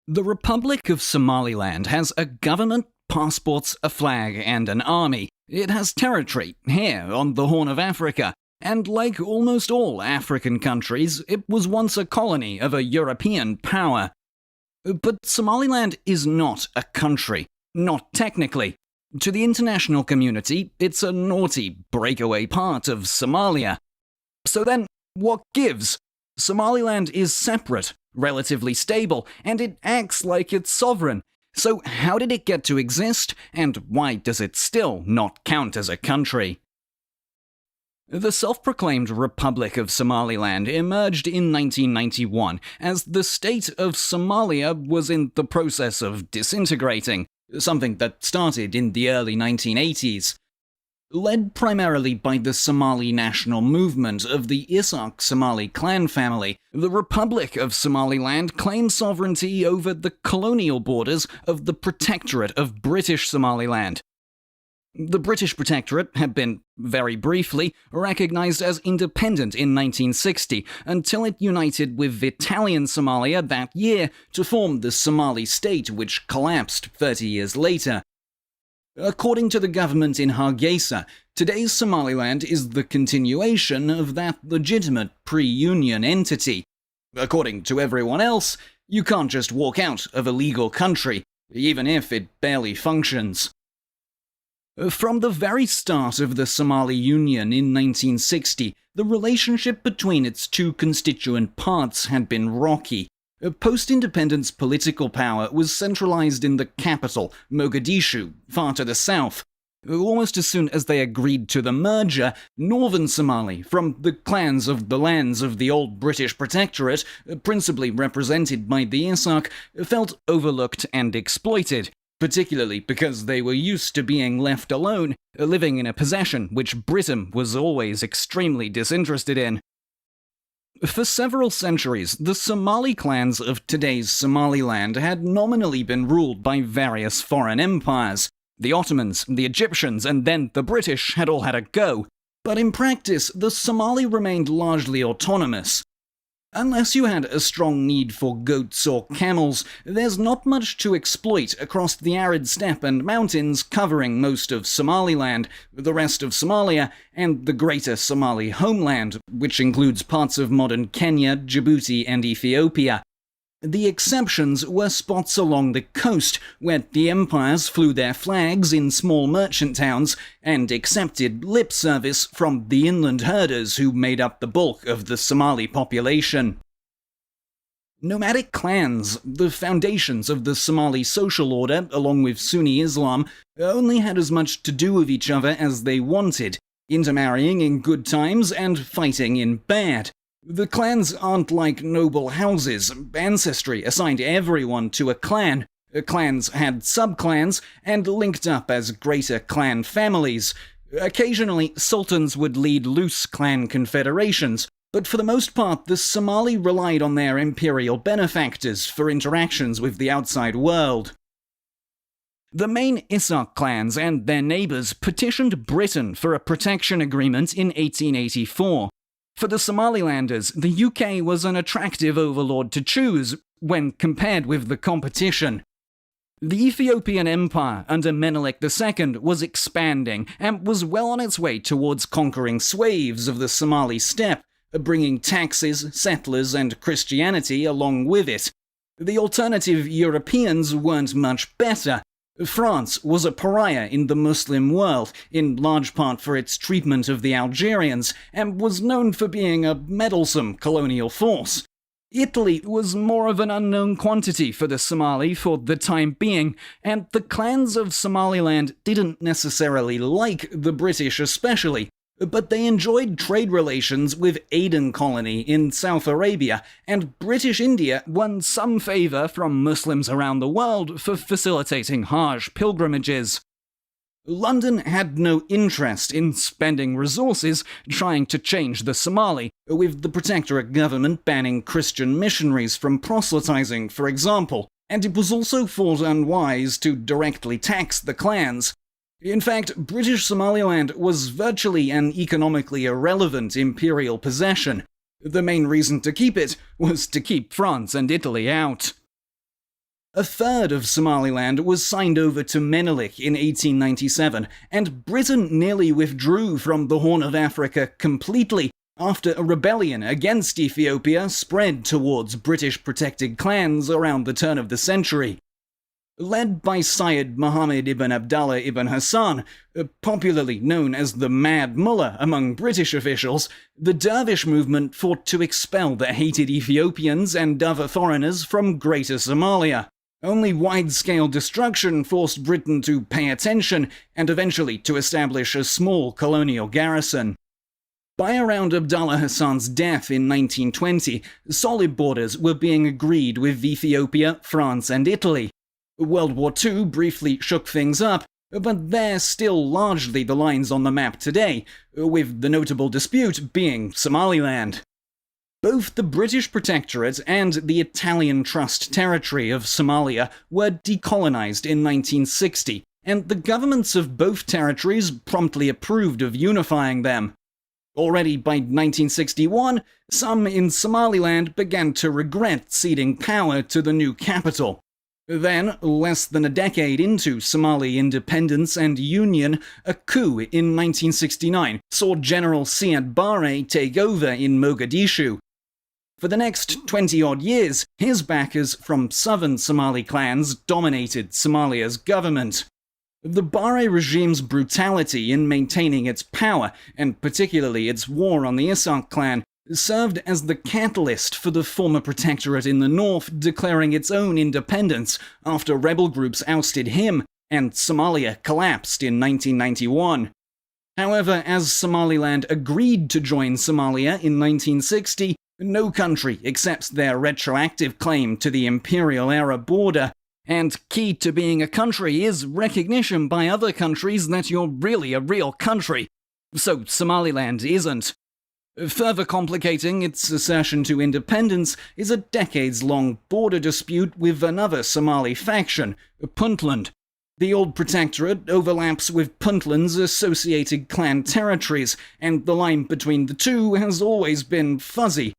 The Republic of Somaliland has a government, passports, a flag, and an army. It has territory here on the Horn of Africa, and like almost all African countries, it was once a colony of a European power. But Somaliland is not a country, not technically. To the international community, it's a naughty, breakaway part of Somalia. So then, what gives? Somaliland is separate, relatively stable, and it acts like it's sovereign. So how did it get to exist, and why does it still not count as a country? The self-proclaimed Republic of Somaliland emerged in 1991 as the state of Somalia was in the process of disintegrating, something that started in the early 1980s. Led primarily by the Somali national movement of the Isaaq Somali clan family, the Republic of Somaliland claimed sovereignty over the colonial borders of the Protectorate of British Somaliland. The British Protectorate had been, very briefly, recognised as independent in 1960 until it united with Italian Somalia that year to form the Somali state, which collapsed 30 years later. According to the government in Hargeisa, today's Somaliland is the continuation of that legitimate pre-union entity. According to everyone else, you can't just walk out of a legal country, even if it barely functions. From the very start of the Somali Union in 1960, the relationship between its two constituent parts had been rocky. Post-independence political power was centralized in the capital, Mogadishu, far to the south. Almost as soon as they agreed to the merger, northern Somali, from the clans of the lands of the old British Protectorate, principally represented by the Isaaq, felt overlooked and exploited, particularly because they were used to being left alone, living in a possession which Britain was always extremely disinterested in. For several centuries, the Somali clans of today's Somaliland had nominally been ruled by various foreign empires. The Ottomans, the Egyptians, and then the British had all had a go. But in practice, the Somali remained largely autonomous. Unless you had a strong need for goats or camels, there's not much to exploit across the arid steppe and mountains covering most of Somaliland, the rest of Somalia, and the greater Somali homeland, which includes parts of modern Kenya, Djibouti, and Ethiopia. The exceptions were spots along the coast, where the empires flew their flags in small merchant towns and accepted lip service from the inland herders who made up the bulk of the Somali population. Nomadic clans, the foundations of the Somali social order, along with Sunni Islam, only had as much to do with each other as they wanted, intermarrying in good times and fighting in bad. The clans aren't like noble houses. Ancestry assigned everyone to a clan. Clans had sub-clans and linked up as greater clan families. Occasionally, sultans would lead loose clan confederations, but for the most part, the Somali relied on their imperial benefactors for interactions with the outside world. The main Isaaq clans and their neighbours petitioned Britain for a protection agreement in 1884. For the Somalilanders, the UK was an attractive overlord to choose when compared with the competition. The Ethiopian Empire under Menelik II was expanding and was well on its way towards conquering swathes of the Somali steppe, bringing taxes, settlers, and Christianity along with it. The alternative Europeans weren't much better. France was a pariah in the Muslim world, in large part for its treatment of the Algerians, and was known for being a meddlesome colonial force. Italy was more of an unknown quantity for the Somali for the time being, and the clans of Somaliland didn't necessarily like the British especially, but they enjoyed trade relations with Aden Colony in South Arabia, and British India won some favour from Muslims around the world for facilitating Hajj pilgrimages. London had no interest in spending resources trying to change the Somali, with the Protectorate government banning Christian missionaries from proselytizing, for example, and it was also thought unwise to directly tax the clans. In fact, British Somaliland was virtually an economically irrelevant imperial possession. The main reason to keep it was to keep France and Italy out. A third of Somaliland was signed over to Menelik in 1897, and Britain nearly withdrew from the Horn of Africa completely after a rebellion against Ethiopia spread towards British-protected clans around the turn of the century. Led by Syed Mohammed ibn Abdallah ibn Hassan, popularly known as the Mad Mullah among British officials, the dervish movement fought to expel the hated Ethiopians and other foreigners from Greater Somalia. Only wide-scale destruction forced Britain to pay attention and eventually to establish a small colonial garrison. By around Abdallah Hassan's death in 1920, solid borders were being agreed with Ethiopia, France, and Italy. World War II briefly shook things up, but they're still largely the lines on the map today, with the notable dispute being Somaliland. Both the British Protectorate and the Italian Trust Territory of Somalia were decolonized in 1960, and the governments of both territories promptly approved of unifying them. Already by 1961, some in Somaliland began to regret ceding power to the new capital. Then, less than a decade into Somali independence and union, a coup in 1969 saw General Siad Barre take over in Mogadishu. For the next 20-odd years, his backers from southern Somali clans dominated Somalia's government. The Barre regime's brutality in maintaining its power, and particularly its war on the Isaaq clan, served as the catalyst for the former protectorate in the north declaring its own independence after rebel groups ousted him and Somalia collapsed in 1991. However, as Somaliland agreed to join Somalia in 1960, no country accepts their retroactive claim to the imperial-era border, and key to being a country is recognition by other countries that you're really a real country. So Somaliland isn't. Further complicating its assertion to independence is a decades-long border dispute with another Somali faction, Puntland. The old protectorate overlaps with Puntland's associated clan territories, and the line between the two has always been fuzzy.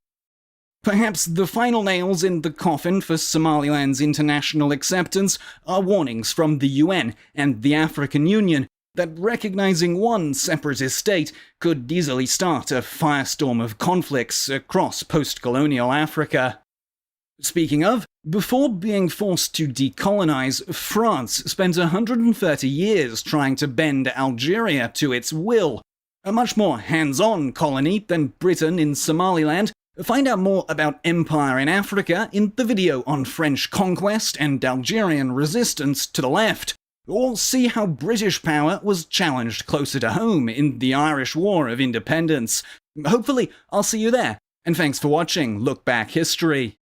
Perhaps the final nails in the coffin for Somaliland's international acceptance are warnings from the UN and the African Union that recognizing one separatist state could easily start a firestorm of conflicts across post-colonial Africa. Speaking of, before being forced to decolonize, France spent 130 years trying to bend Algeria to its will. A much more hands-on colony than Britain in Somaliland. Find out more about empire in Africa in the video on French conquest and Algerian resistance to the left. Or see how British power was challenged closer to home in the Irish War of Independence. Hopefully, I'll see you there. And thanks for watching Look Back History.